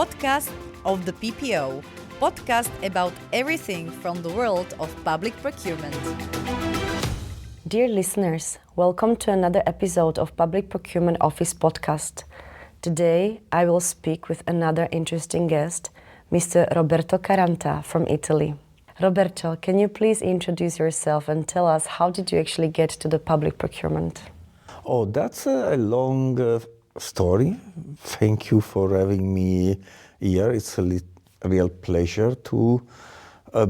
podcast of the PPO, podcast about everything from the world of public procurement. Dear listeners, welcome to another episode of Public Procurement Office podcast. Today I will speak with another interesting guest, Mr. Roberto Caranta from Italy. Roberto, can you please introduce yourself and tell us how did you actually get to the public procurement? Oh, that's a long story. Thank you for having me here. It's a real pleasure to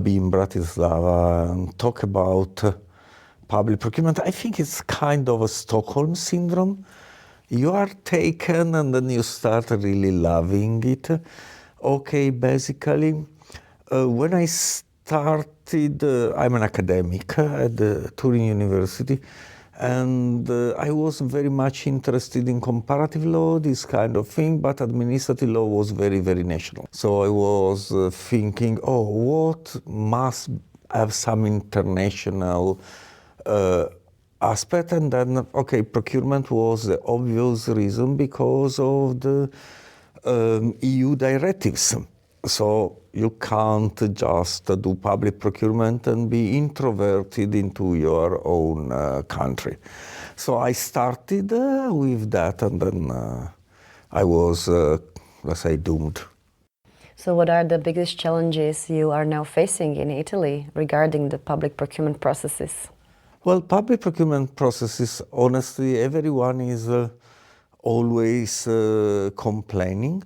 be in Bratislava and talk about public procurement. I think it's kind of a Stockholm syndrome. You are taken and then you start really loving it. Okay, basically, when I started, I'm an academic at the Turin University, and I was very much interested in comparative law, this kind of thing, but administrative law was very, very national. So I was thinking, what must have some international aspect, and then, procurement was the obvious reason because of the EU directives. So you can't just do public procurement and be introverted into your own country. So I started with that, and then I was, doomed. So what are the biggest challenges you are now facing in Italy regarding the public procurement processes? Well, public procurement processes, honestly, everyone is always complaining.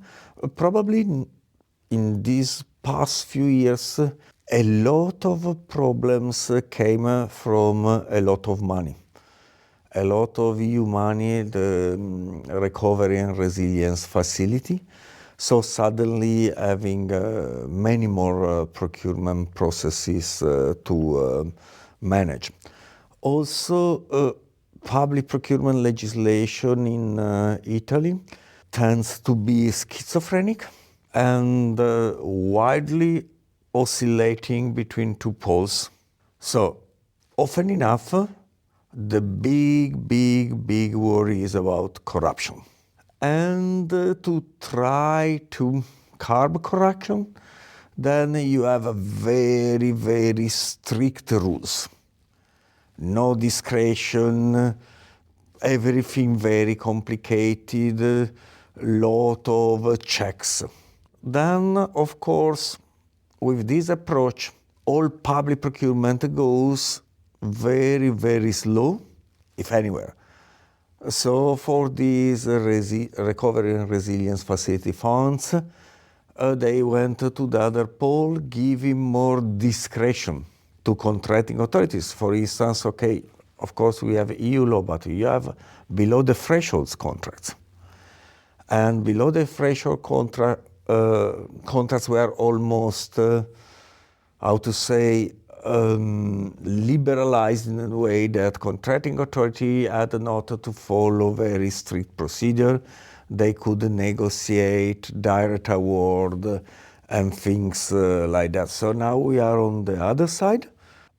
Probably in these past few years, a lot of problems came from a lot of money. A lot of EU money, the Recovery and Resilience Facility. So suddenly having many more procurement processes to manage. Also, public procurement legislation in Italy tends to be schizophrenic and widely oscillating between two poles. So, often enough, the big worry is about corruption. And to try to curb corruption, then you have a very, very strict rules. No discretion, everything very complicated, lot of checks. Then, of course, with this approach, all public procurement goes very, very slow, if anywhere. So for these Recovery and Resilience Facility funds, they went to the other pole, giving more discretion to contracting authorities. For instance, of course we have EU law, but you have below the thresholds contracts. And below the threshold contracts were almost, liberalized in a way that contracting authority had not to follow very strict procedure. They could negotiate direct award and things like that. So now we are on the other side.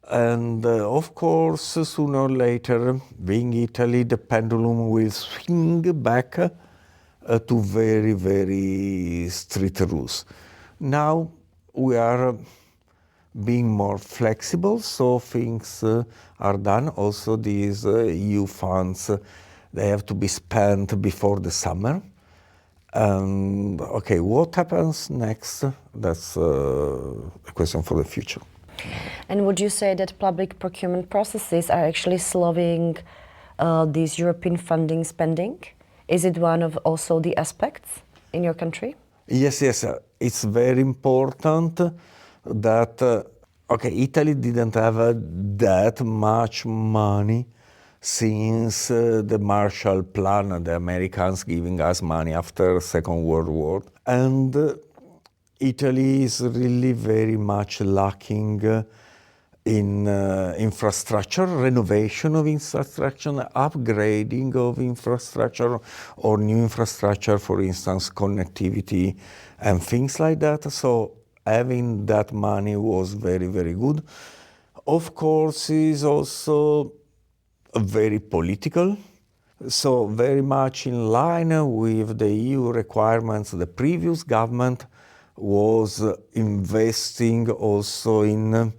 And of course, sooner or later, being Italy, the pendulum will swing back to very, very strict rules. Now we are being more flexible, so things are done. Also, these EU funds, they have to be spent before the summer. And what happens next? That's a question for the future. And would you say that public procurement processes are actually slowing these European funding spending? Is it one of also the aspects in your country? Yes. It's very important that, Italy didn't have that much money since the Marshall Plan, the Americans giving us money after Second World War. And Italy is really very much lacking in infrastructure, renovation of infrastructure, upgrading of infrastructure, or new infrastructure, for instance, connectivity and things like that. So having that money was very, very good. Of course, is also very political. So very much in line with the EU requirements, the previous government was investing also in,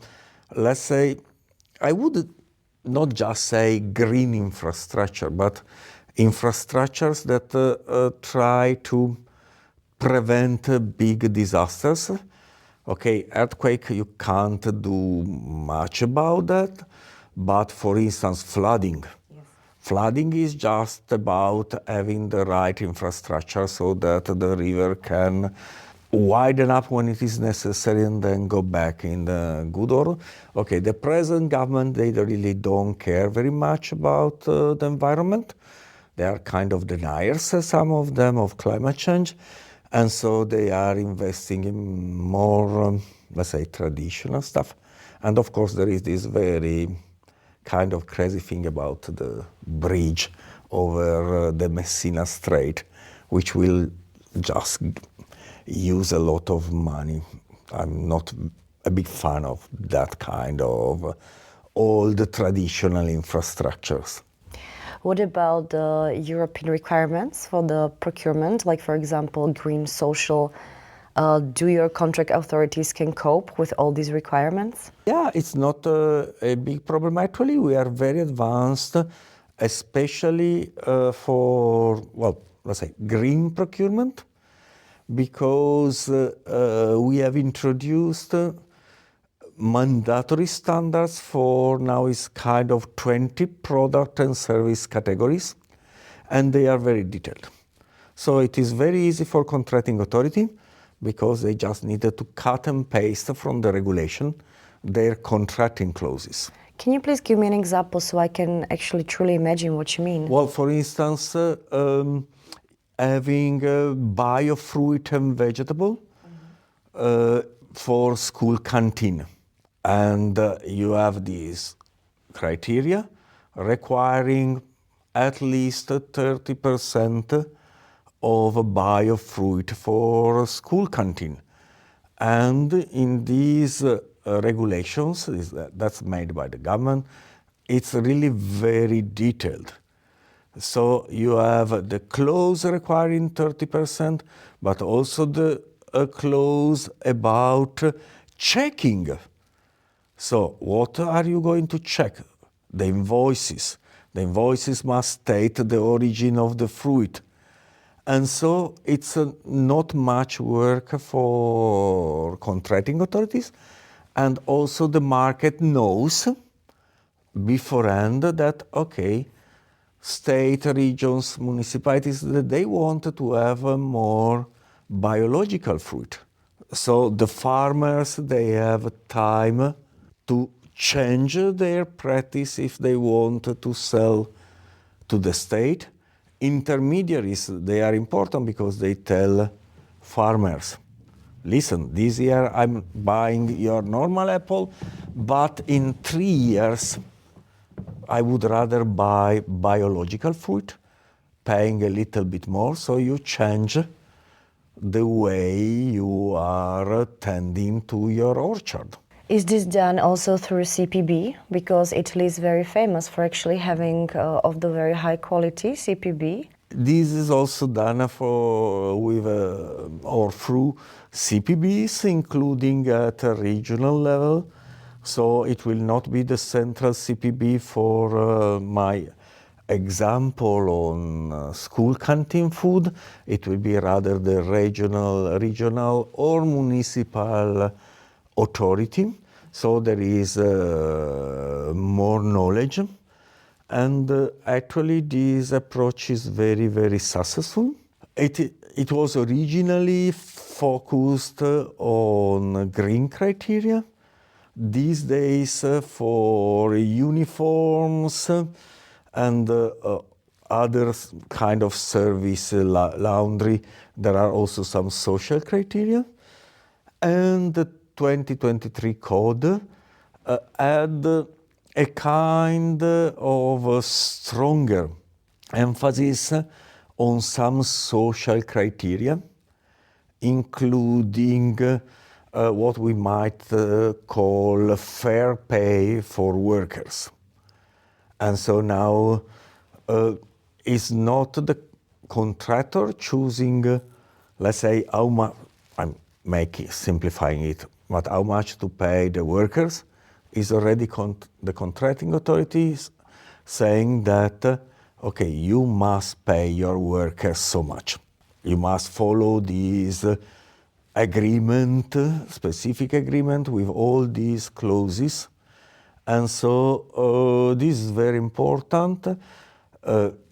let's say, I would not just say green infrastructure, but infrastructures that try to prevent big disasters. Okay, earthquake, you can't do much about that, but for instance, flooding. Yes. Flooding is just about having the right infrastructure so that the river can widen up when it is necessary and then go back in the good order. Okay, the present government, they really don't care very much about the environment. They are kind of deniers, some of them, of climate change. And so they are investing in more, let's say, traditional stuff. And of course, there is this very kind of crazy thing about the bridge over the Messina Strait, which will just use a lot of money. I'm not a big fan of that kind of old traditional infrastructures. What about the European requirements for the procurement, like for example, green social? Do your contract authorities can cope with all these requirements? Yeah, it's not a big problem. Actually, we are very advanced, especially for, well, let's say, green procurement, because we have introduced mandatory standards for now is kind of 20 product and service categories, and they are very detailed. So it is very easy for contracting authority because they just needed to cut and paste from the regulation their contracting clauses. Can you please give me an example so I can actually truly imagine what you mean? Well, for instance, having bio-fruit and vegetable for school canteen. And you have these criteria requiring at least 30% of biofruit for school canteen. And in these regulations, that's made by the government, it's really very detailed. So you have the clause requiring 30%, but also the clause about checking. So what are you going to check? The invoices. The invoices must state the origin of the fruit. And so it's not much work for contracting authorities. And also the market knows beforehand that, okay, state, regions, municipalities, that they want to have more biological fruit. So the farmers, they have time to change their practice if they want to sell to the state. Intermediaries, they are important because they tell farmers, listen, this year I'm buying your normal apple, but in 3 years I would rather buy biological fruit, paying a little bit more, so you change the way you are tending to your orchard. Is this done also through CPB? Because Italy is very famous for actually having of the very high quality CPB. This is also done or through CPBs, including at a regional level. So it will not be the central CPB for my example on school canteen food. It will be rather the regional or municipal authority. So there is more knowledge. And actually this approach is very, very successful. It was originally focused on green criteria. These days for uniforms and other kind of service, laundry, there are also some social criteria. And the 2023 code had a kind of a stronger emphasis on some social criteria, including what we might call fair pay for workers. And so now is not the contractor choosing, let's say, how much, I'm simplifying it, but how much to pay the workers, is already the contracting authorities saying that, okay, you must pay your workers so much. You must follow this agreement, specific agreement with all these clauses. And so this is very important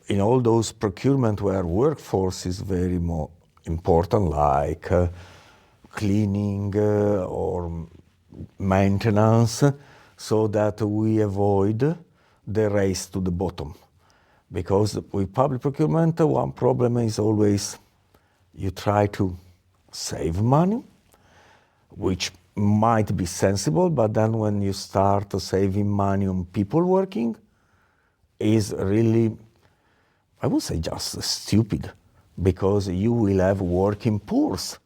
in all those procurement where workforce is very more important, like cleaning or maintenance, so that we avoid the race to the bottom. Because with public procurement, one problem is always you try to save money, which might be sensible, but then when you start saving money on people working, is really, I would say, just stupid, because you will have working poors.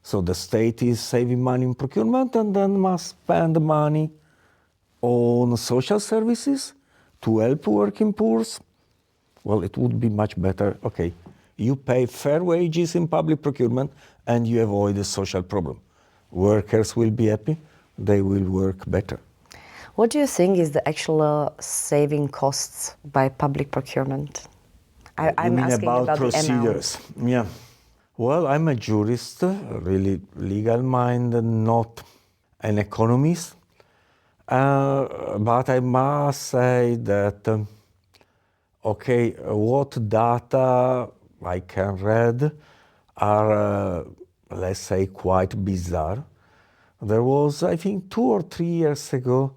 So the state is saving money in procurement and then must spend money on social services to help working poors. Well, it would be much better, okay, you pay fair wages in public procurement and you avoid the social problem. Workers will be happy, they will work better. What do you think is the actual saving costs by public procurement? I'm asking about procedures. The amount. Yeah. Well, I'm a jurist, really legal minded, not an economist. But I must say that, okay, what data I can read are, let's say, quite bizarre. There was, I think, 2 or 3 years ago,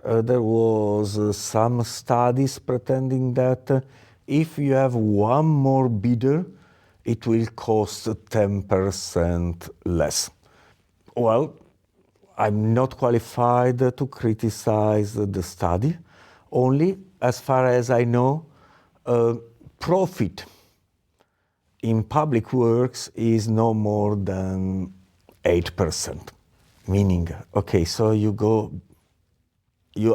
there was some studies pretending that if you have one more bidder, it will cost 10% less. Well, I'm not qualified to criticize the study. Only, as far as I know, profit in public works is no more than 8%. Meaning, okay, so you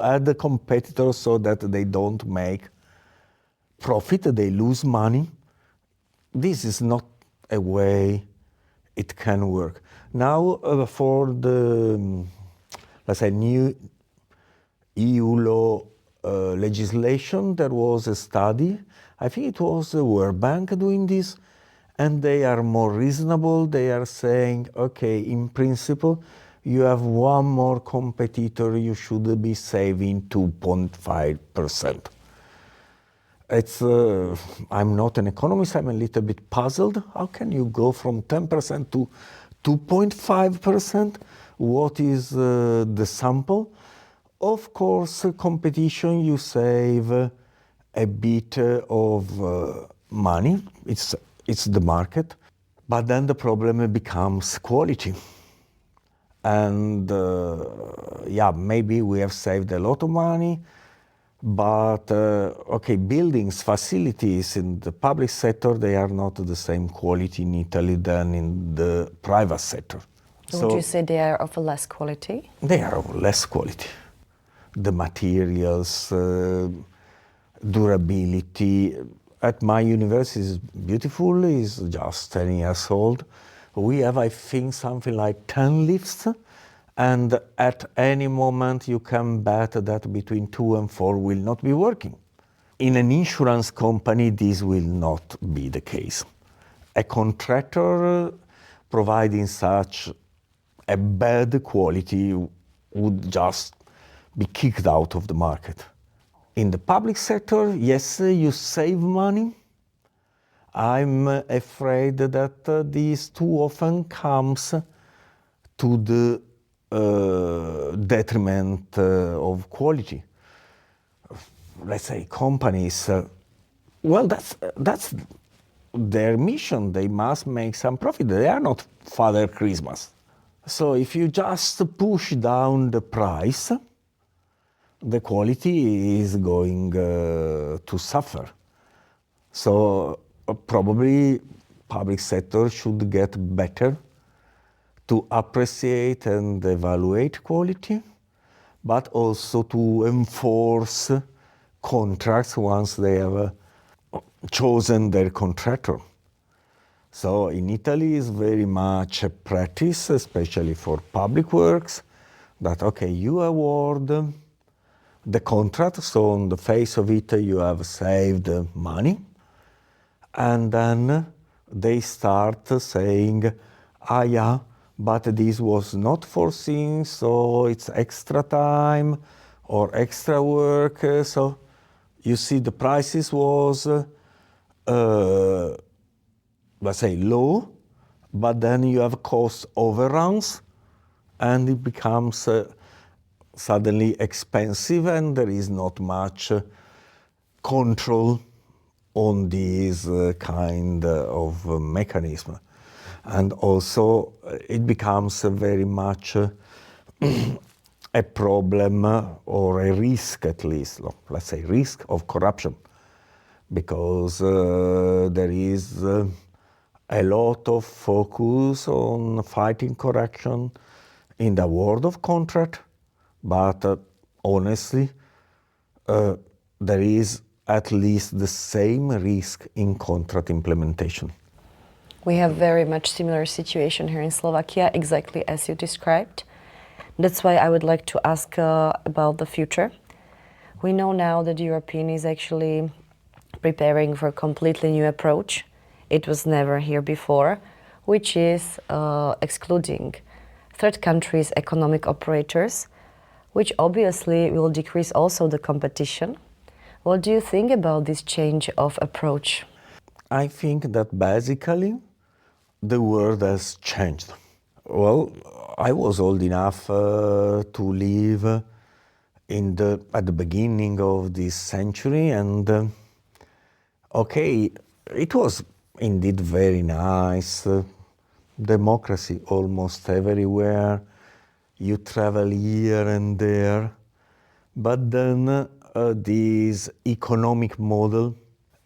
add the competitors so that they don't make profit, they lose money. This is not a way it can work. Now, for the, let's say, new EU law legislation, there was a study. I think it was the World Bank doing this, and they are more reasonable. They are saying, okay, in principle, you have one more competitor, you should be saving 2.5%. It's, I'm not an economist, I'm a little bit puzzled. How can you go from 10% to 2.5%? What is the sample? Of course, competition, you save a bit of money. It's the market. But then the problem becomes quality. And yeah, maybe we have saved a lot of money, but okay, buildings, facilities in the public sector, they are not the same quality in Italy than in the private sector. Would you say they are of a less quality? They are of less quality. The materials, durability. At my university is beautiful, it's just 10 years old. We have, I think, something like 10 lifts, and at any moment you can bet that between 2 and 4 will not be working. In an insurance company, this will not be the case. A contractor providing such a bad quality would just be kicked out of the market. In the public sector, yes, you save money. I'm afraid that this too often comes to the detriment of quality. Let's say companies, well, that's their mission. They must make some profit. They are not Father Christmas. So if you just push down the price, the quality is going to suffer. So probably public sector should get better to appreciate and evaluate quality, but also to enforce contracts once they have chosen their contractor. So in Italy is very much a practice, especially for public works, that okay, you award the contract, so on the face of it you have saved money, and then they start saying, yeah, but this was not foreseen, so it's extra time or extra work. So you see the prices was, let's say, low, but then you have cost overruns, and it becomes suddenly expensive, and there is not much control on this kind of mechanism. And also it becomes very much a problem or a risk, at least, let's say risk of corruption, because there is a lot of focus on fighting corruption in the world of contract, but honestly, there is at least the same risk in contract implementation. We have very much similar situation here in Slovakia, exactly as you described. That's why I would like to ask about the future. We know now that European is actually preparing for a completely new approach. It was never here before, which is excluding third countries' economic operators, which obviously will decrease also the competition. What do you think about this change of approach? I think that basically the world has changed. Well, I was old enough to live at the beginning of this century, and okay, it was indeed very nice. Democracy almost everywhere. You travel here and there, but then this economic model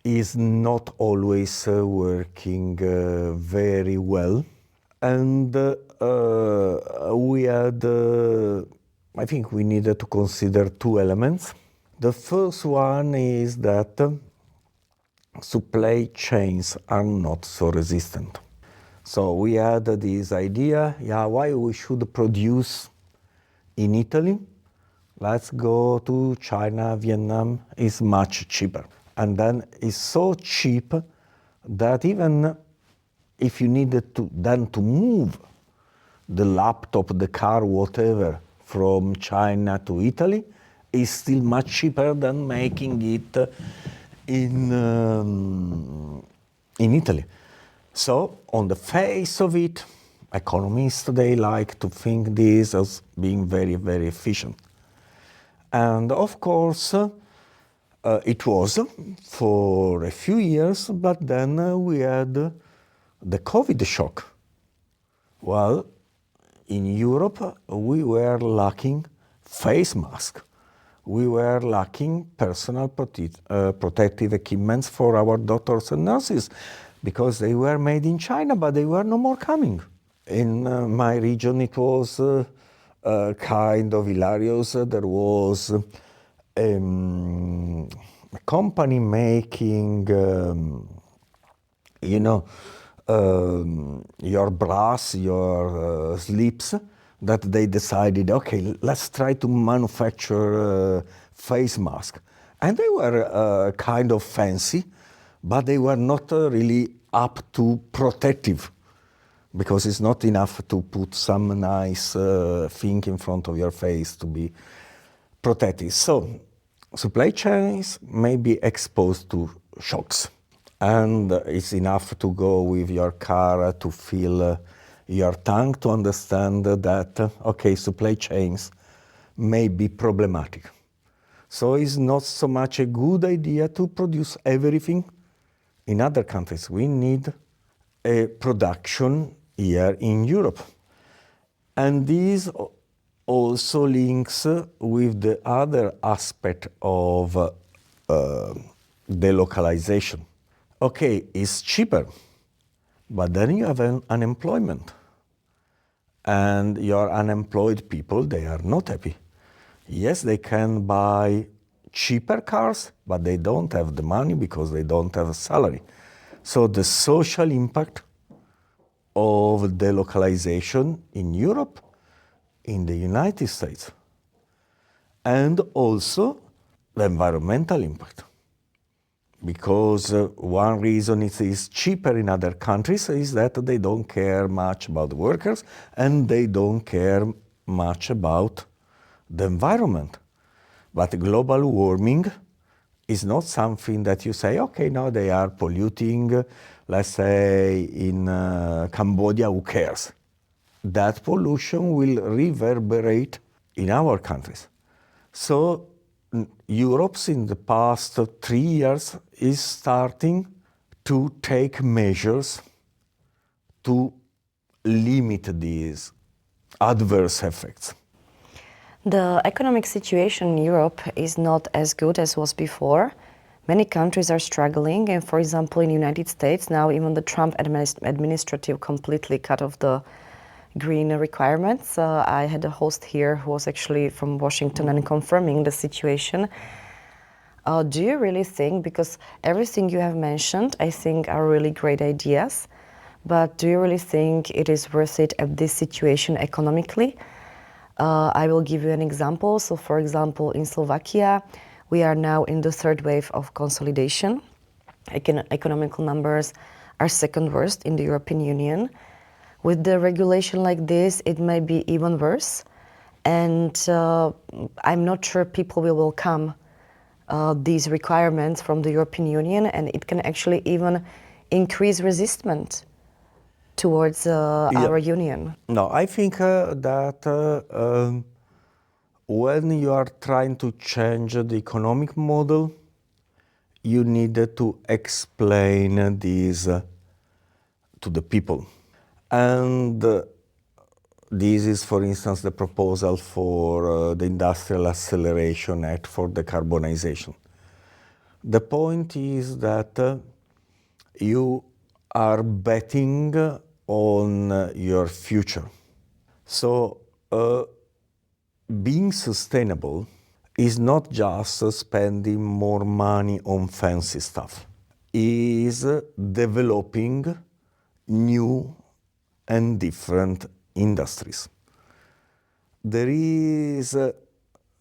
is not always working very well. And we had, I think we needed to consider two elements. The first one is that supply chains are not so resistant. So we had this idea, why we should produce in Italy? Let's go to China, Vietnam is much cheaper. And then it's so cheap that even if you needed to move the laptop, the car, whatever, from China to Italy, is still much cheaper than making it in Italy. So on the face of it, economists, they like to think this as being very, very efficient. And of course, it was for a few years, but then we had the COVID shock. Well, in Europe, we were lacking face masks. We were lacking personal protective equipments for our doctors and nurses because they were made in China, but they were no more coming. In my region, it was kind of hilarious. There was a company making, your bras, your slips, that they decided, okay, let's try to manufacture face masks. And they were kind of fancy, but they were not really up to protective, because it's not enough to put some nice thing in front of your face to be protected. So supply chains may be exposed to shocks. And it's enough to go with your car to feel your tongue to understand that, okay, supply chains may be problematic. So it's not so much a good idea to produce everything in other countries. We need a production here in Europe. And this also links with the other aspect of delocalization. Okay, it's cheaper, but then you have unemployment. And your unemployed people, they are not happy. Yes, they can buy cheaper cars, but they don't have the money because they don't have a salary. So the social impact of delocalization in Europe, in the United States, and also the environmental impact. Because one reason it is cheaper in other countries is that they don't care much about the workers and they don't care much about the environment. But global warming is not something that you say, okay, now they are polluting, let's say in Cambodia, who cares? That pollution will reverberate in our countries. So Europe in the past 3 years is starting to take measures to limit these adverse effects. The economic situation in Europe is not as good as was before. Many countries are struggling, and for example in the United States now even the Trump administrative completely cut off the green requirements. I had a host here who was actually from Washington and confirming the situation. Do you really think, because everything you have mentioned I think are really great ideas, but do you really think it is worth it at this situation economically? I will give you an example. So for example in Slovakia we are now in the third wave of consolidation. Economical numbers are second worst in the European Union. With the regulation like this, it may be even worse. And I'm not sure people will welcome these requirements from the European Union, and it can actually even increase resistance towards our union. No, I think that when you are trying to change the economic model, you need to explain this to the people. And this is, for instance, the proposal for the Industrial Acceleration Act for decarbonization. The point is that you are betting on your future. So being sustainable is not just spending more money on fancy stuff. It is developing new and different industries. There is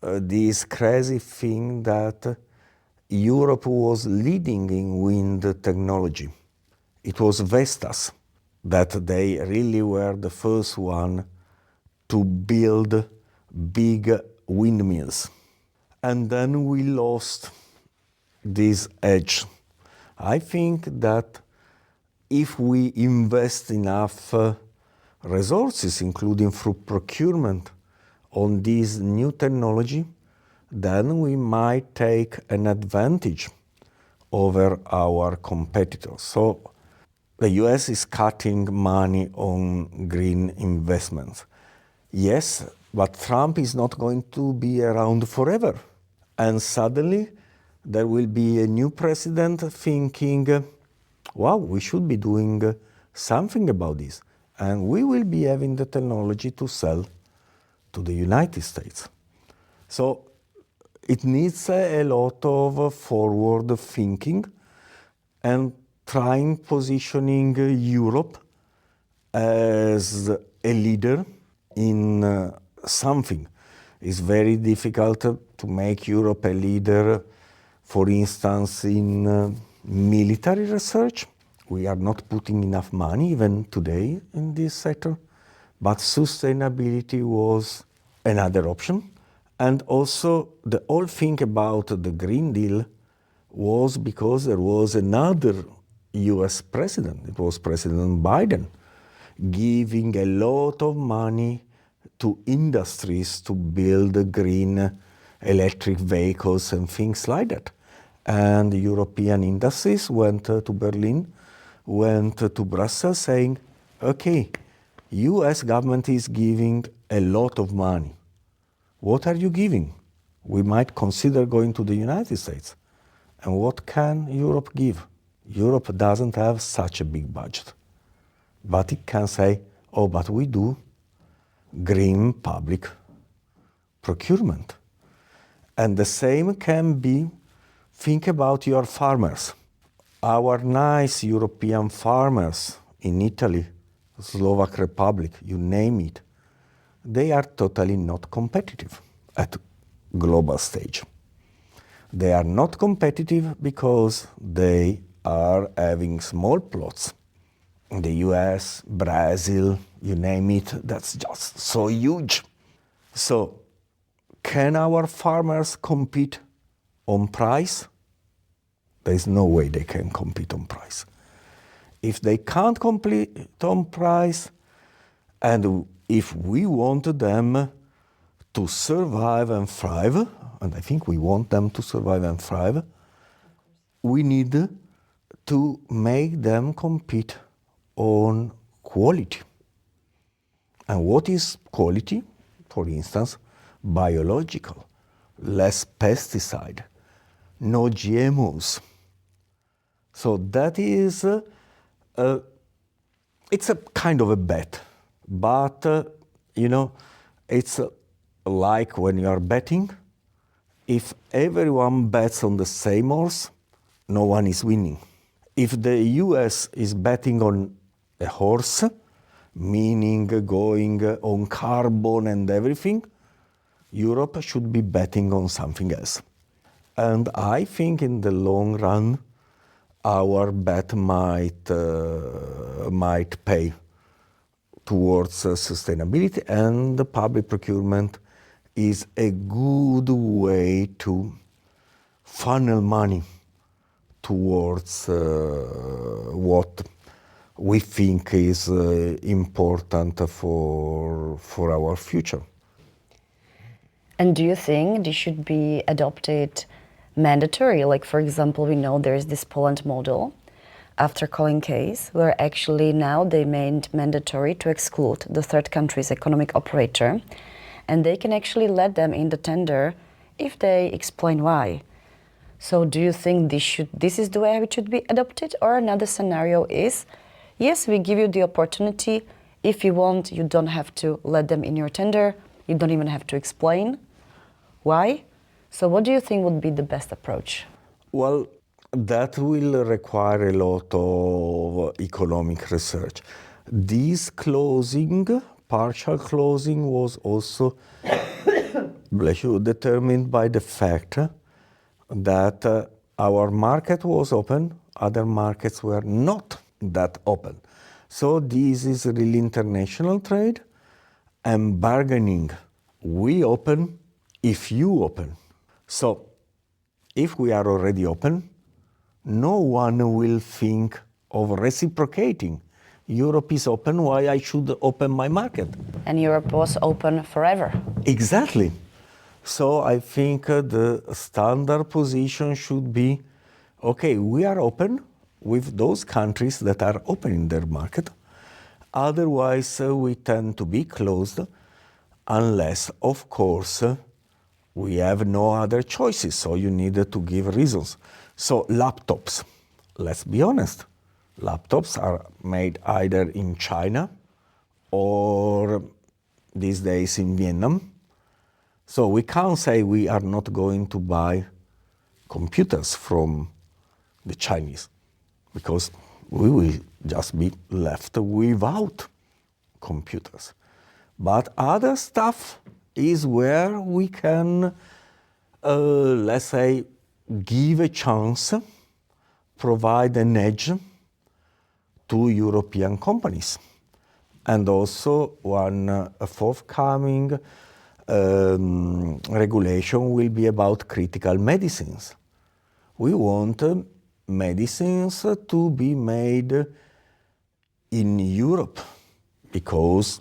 this crazy thing that Europe was leading in wind technology. It was Vestas that they really were the first one to build big windmills. And then we lost this edge. I think that if we invest enough resources, including through procurement, on this new technology, then we might take an advantage over our competitors. So the US is cutting money on green investments. Yes, but Trump is not going to be around forever. And suddenly there will be a new president thinking, wow, we should be doing something about this. And we will be having the technology to sell to the United States. So it needs a lot of forward thinking and trying positioning Europe as a leader in something. It's very difficult to make Europe a leader, for instance, in military research. We are not putting enough money even today in this sector, but sustainability was another option. And also the whole thing about the Green Deal was because there was another US president, it was President Biden, giving a lot of money to industries to build green electric vehicles and things like that. And European industries went to Berlin, went to Brussels saying, okay, US government is giving a lot of money. What are you giving? We might consider going to the United States. And what can Europe give? Europe doesn't have such a big budget. But it can say, oh, but we do green public procurement. And the same can be, think about your farmers. Our nice European farmers in Italy, Slovak Republic, you name it, they are totally not competitive at global stage. They are not competitive because they are having small plots. In the US, Brazil, you name it, that's just so huge. So, can our farmers compete on price? There is no way they can compete on price. If they can't compete on price, and if we want them to survive and thrive, and I think we want them to survive and thrive, we need to make them compete on quality. And what is quality? For instance, biological, less pesticide, no GMOs. So that is, it's a kind of a bet, but it's like when you are betting. If everyone bets on the same horse, no one is winning. If the US is betting on a horse, meaning going on carbon and everything, Europe should be betting on something else. And I think in the long run, our bet might pay towards sustainability, and the public procurement is a good way to funnel money towards what we think is important for our future. And do you think this should be adopted mandatory? Like, for example, we know there is this Poland model after calling case, where actually now they made mandatory to exclude the third country's economic operator, and they can actually let them in the tender if they explain why. So do you think this is the way it should be adopted? Or another scenario is, yes, we give you the opportunity. If you want, you don't have to let them in your tender. You don't even have to explain why. So what do you think would be the best approach? Well, that will require a lot of economic research. This closing, partial closing, was also determined by the fact that our market was open, other markets were not that open. So this is really international trade and bargaining. We open if you open. So if we are already open, no one will think of reciprocating. Europe is open, why I should open my market? And Europe was open forever. Exactly. So I think the standard position should be, okay, we are open with those countries that are open in their market. Otherwise, we tend to be closed unless, of course, we have no other choices. So you need to give reasons. So laptops, let's be honest, laptops are made either in China or these days in Vietnam. So we can't say we are not going to buy computers from the Chinese, because we will just be left without computers. But other stuff is where we can, let's say, give a chance, provide an edge to European companies. And also one forthcoming regulation will be about critical medicines. We want medicines to be made in Europe because,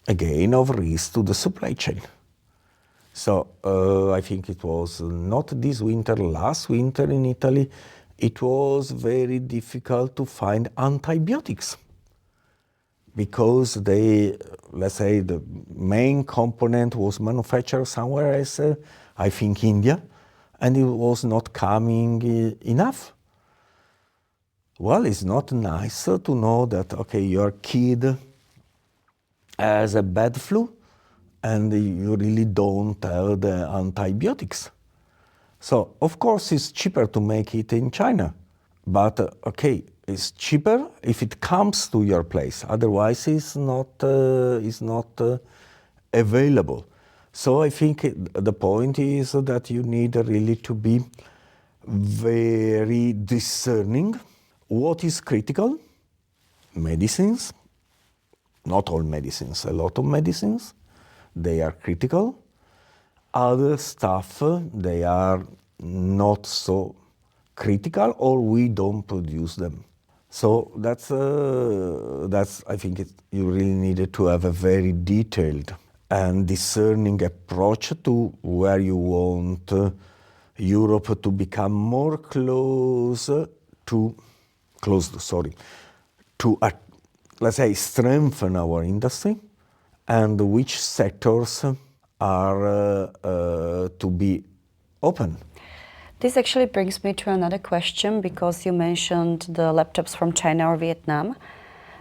again, of risk to the supply chain. So I think it was not this winter, last winter in Italy, it was very difficult to find antibiotics because let's say the main component was manufactured somewhere else, I think India, and it was not coming enough. Well, it's not nice to know that, okay, your kid has a bad flu and you really don't have the antibiotics. So, of course, it's cheaper to make it in China. But, it's cheaper if it comes to your place. Otherwise, it's not available. So I think the point is that you need really to be very discerning. What is critical? Medicines. Not all medicines, a lot of medicines. They are critical. Other stuff, they are not so critical, or we don't produce them. So that's I think you really need to have a very detailed and discerning approach to where you want Europe to become more let's say, strengthen our industry, and which sectors are to be open. This actually brings me to another question, because you mentioned the laptops from China or Vietnam.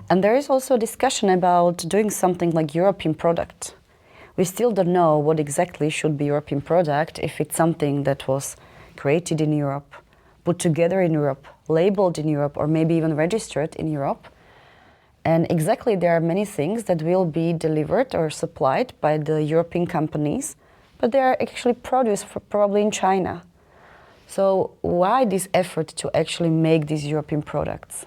And there is also a discussion about doing something like European product. We still don't know what exactly should be European product, if it's something that was created in Europe, put together in Europe, labeled in Europe, or maybe even registered in Europe. And exactly, there are many things that will be delivered or supplied by the European companies, but they are actually produced probably in China. So why this effort to actually make these European products?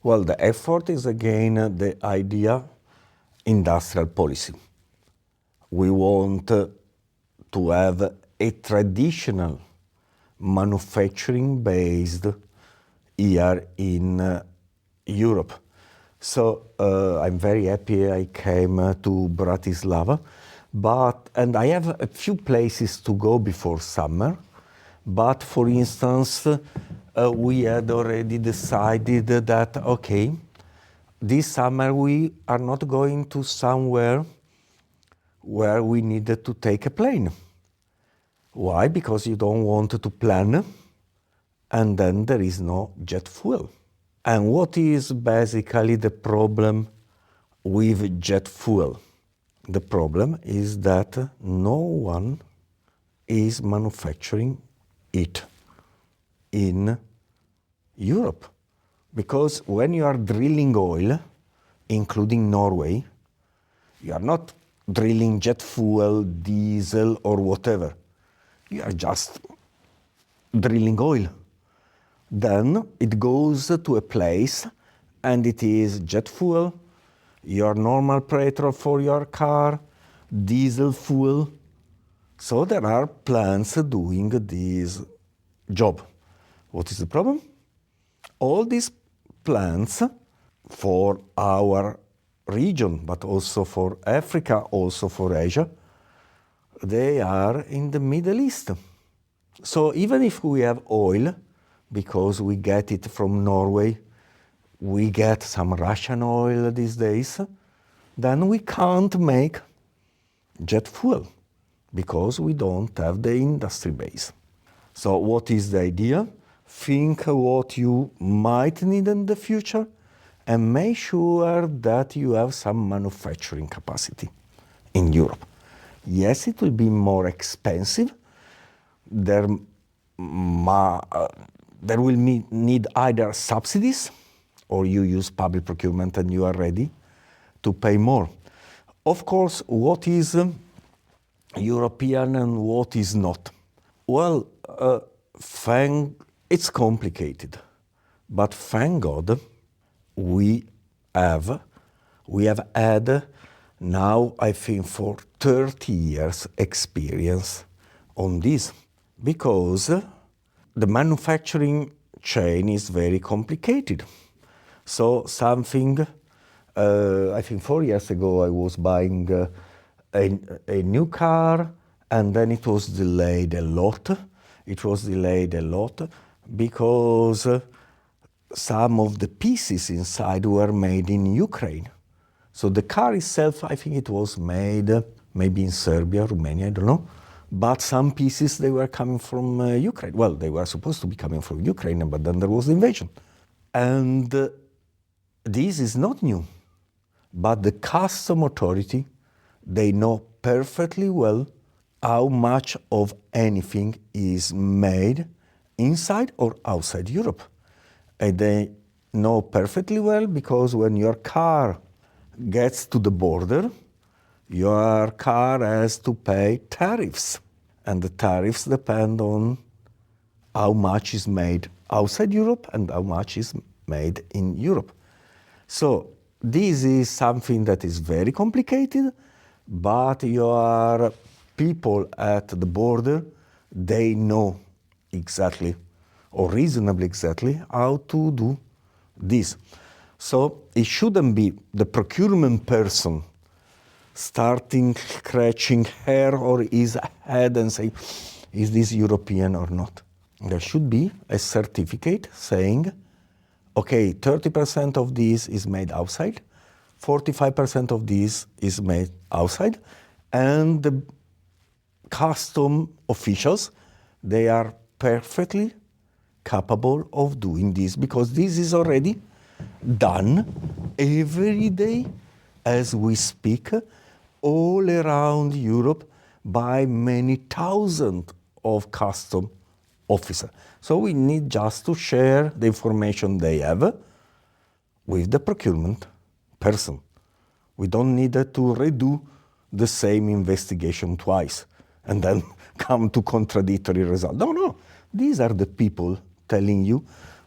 Well, the effort is again the idea industrial policy. We want to have a traditional manufacturing based here in Europe. So I'm very happy I came to Bratislava, and I have a few places to go before summer. But for instance, we had already decided that, this summer we are not going to somewhere where we needed to take a plane. Why? Because you don't want to plan, and then there is no jet fuel. And what is basically the problem with jet fuel? The problem is that no one is manufacturing it in Europe. Because when you are drilling oil, including Norway, you are not drilling jet fuel, diesel, or whatever. You are just drilling oil. Then it goes to a place and it is jet fuel, your normal petrol for your car, diesel fuel. So there are plants doing this job. What is the problem? All these plants for our region, but also for Africa, also for Asia, they are in the Middle East. So even if we have oil, because we get it from Norway, we get some Russian oil these days, then we can't make jet fuel because we don't have the industry base. So what is the idea? Think what you might need in the future and make sure that you have some manufacturing capacity in Europe. Yes, it will be more expensive. There will need either subsidies or you use public procurement and you are ready to pay more. Of course, what is European and what is not? Well, it's complicated, but thank God we have had now, I think, for 30 years experience on this, because the manufacturing chain is very complicated. So something, I think 4 years ago I was buying a new car, and then it was delayed a lot. It was delayed a lot because some of the pieces inside were made in Ukraine. So the car itself, I think it was made maybe in Serbia, Romania, I don't know. But some pieces, they were coming from Ukraine. Well, they were supposed to be coming from Ukraine, but then there was the invasion. And this is not new. But the custom authority, they know perfectly well how much of anything is made inside or outside Europe. And they know perfectly well because when your car gets to the border, your car has to pay tariffs. And the tariffs depend on how much is made outside Europe and how much is made in Europe. So this is something that is very complicated, but your people at the border, they know exactly or reasonably exactly how to do this. So it shouldn't be the procurement person starting scratching her or his head and say, is this European or not? There should be a certificate saying, okay, 30% of this is made outside, 45% of this is made outside, and the custom officials, they are perfectly capable of doing this because this is already done every day as we speak all around Europe by many thousands of custom officers. So we need just to share the information they have with the procurement person. We don't need to redo the same investigation twice and then come to contradictory results. No. These are the people telling you,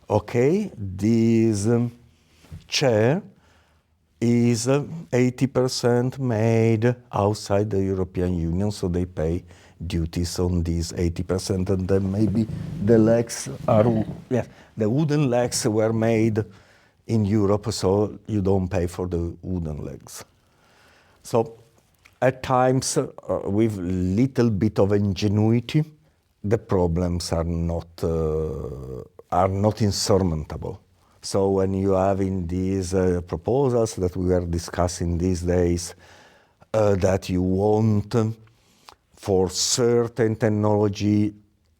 okay, this chair is 80% made outside the European Union, so they pay duties on these 80%, and then maybe the legs are, the wooden legs were made in Europe, so you don't pay for the wooden legs. So at times, with little bit of ingenuity, the problems are not insurmountable. So when you have in these proposals that we are discussing these days, that you want for certain technology,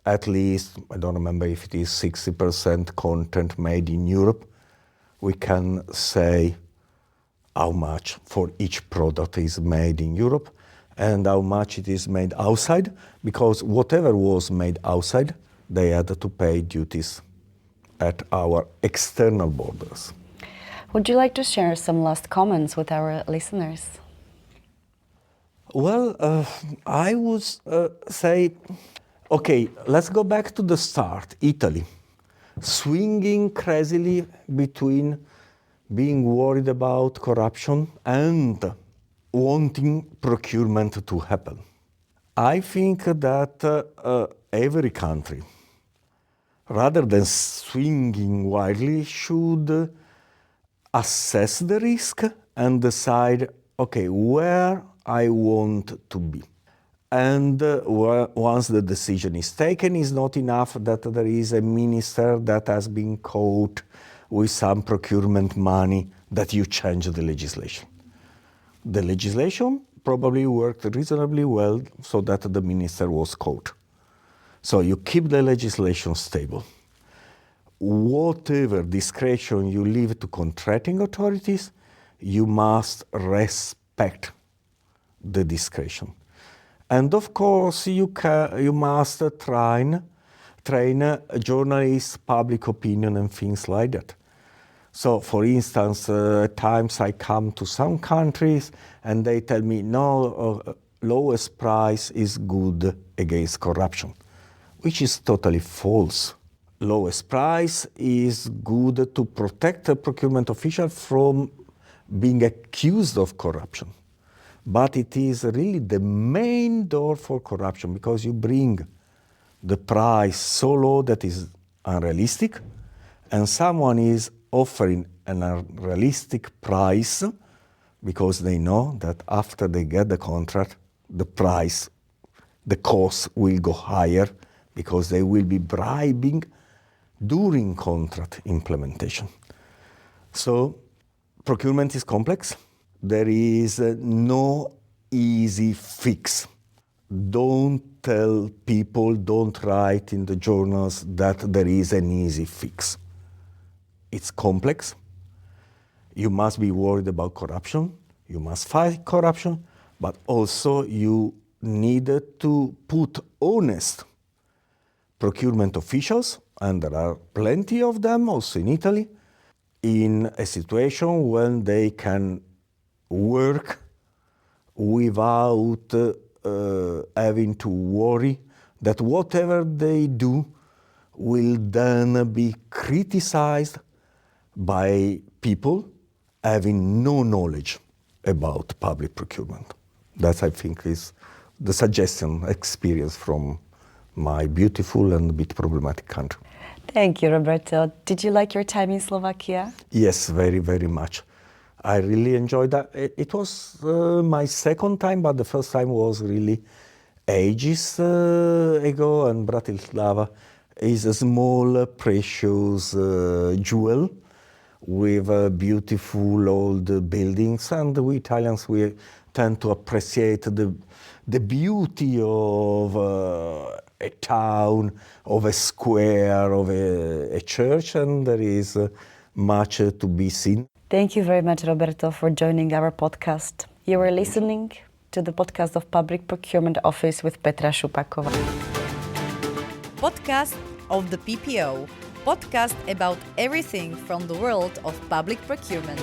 at least, I don't remember if it is 60% content made in Europe, we can say how much for each product is made in Europe and how much it is made outside, because whatever was made outside, they had to pay duties at our external borders. Would you like to share some last comments with our listeners? Well, I would say, okay, let's go back to the start, Italy. Swinging crazily between being worried about corruption and wanting procurement to happen. I think that every country, rather than swinging wildly, should assess the risk and decide, okay, where I want to be. And once the decision is taken, it's not enough that there is a minister that has been caught with some procurement money that you change the legislation. The legislation probably worked reasonably well so that the minister was caught. So you keep the legislation stable. Whatever discretion you leave to contracting authorities, you must respect the discretion. And of course, you must train journalists, public opinion, and things like that. So, for instance, at times I come to some countries and they tell me, no, lowest price is good against corruption, which is totally false. Lowest price is good to protect a procurement official from being accused of corruption. But it is really the main door for corruption, because you bring the price so low that is unrealistic, and someone is offering an unrealistic price because they know that after they get the contract, the price, the cost will go higher because they will be bribing during contract implementation. So procurement is complex. There is no easy fix. Don't tell people, don't write in the journals that there is an easy fix. It's complex. You must be worried about corruption. You must fight corruption, but also you needed to put honest procurement officials, and there are plenty of them also in Italy, in a situation when they can work without having to worry that whatever they do will then be criticized by people having no knowledge about public procurement. That, I think, is the suggestion experience from my beautiful and a bit problematic country. Thank you, Roberto. Did you like your time in Slovakia? Yes, very, very much. I really enjoyed that. It was my second time, but the first time was really ages ago, and Bratislava is a small, precious jewel with beautiful old buildings, and we Italians, we tend to appreciate the beauty of a town, of a square, of a church, and there is much to be seen. Thank you very much, Roberto, for joining our podcast. You were listening to the podcast of Public Procurement Office with Petra Šupakova. Podcast of the PPO. Podcast about everything from the world of public procurement.